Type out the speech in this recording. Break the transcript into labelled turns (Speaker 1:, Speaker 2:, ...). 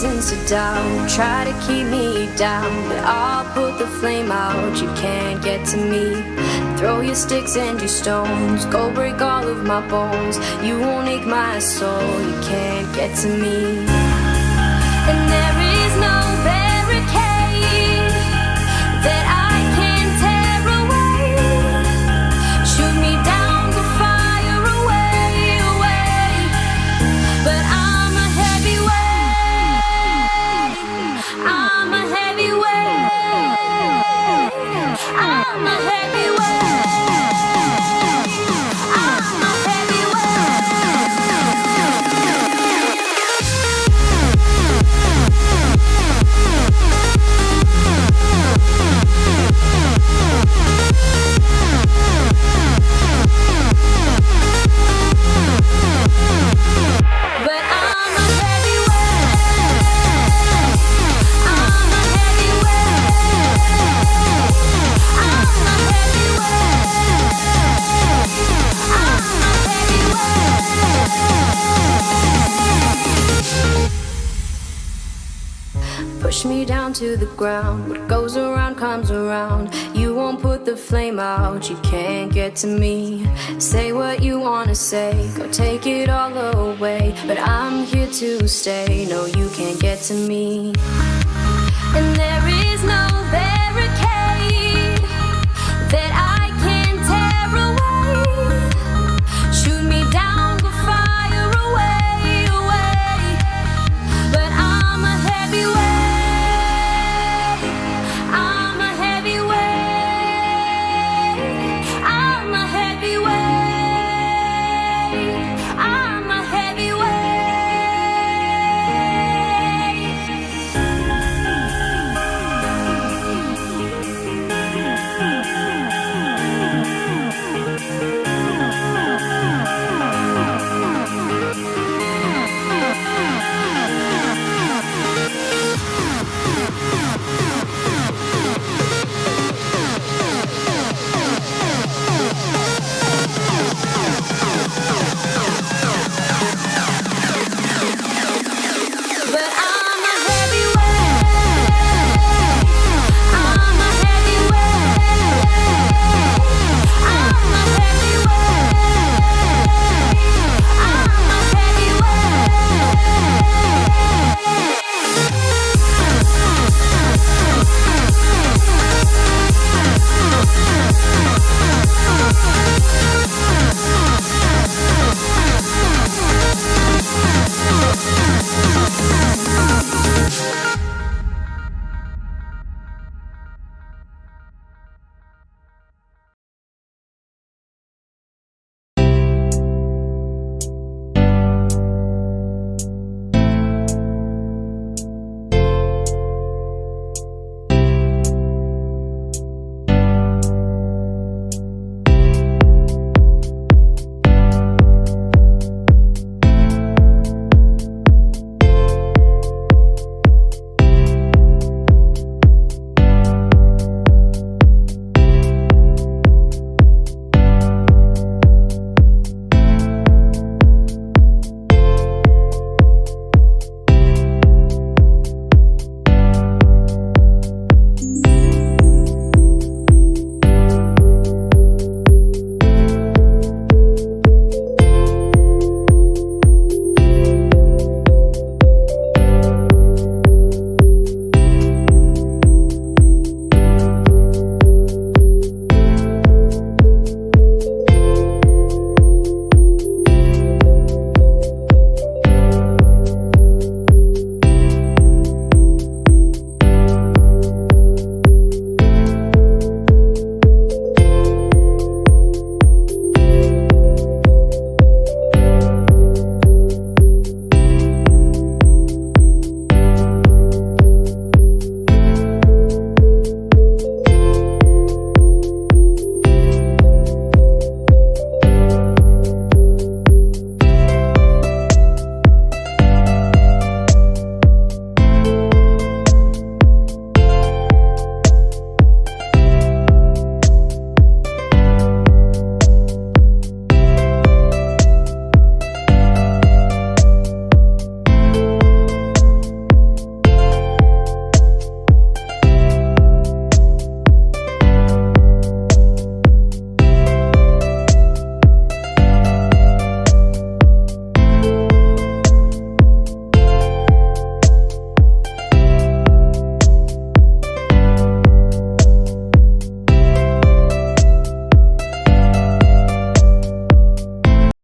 Speaker 1: reasons to doubt, try to keep me down, but I'll put the flame out. You can't get to me. Throw your sticks and your stones, go break all of my bones. You won't ache my soul. You can't get to me. And there is no barricade that I can tear away. Shoot me down, go fire away, away. But I'm a heavyweight. I'm a heavyweight. I'm a heavyweight. Push me down to the ground. What goes around comes around. You won't put the flame out. You can't get to me. Say what you wanna say, go take it all away, but I'm here to stay. No, you can't get to me. And there is no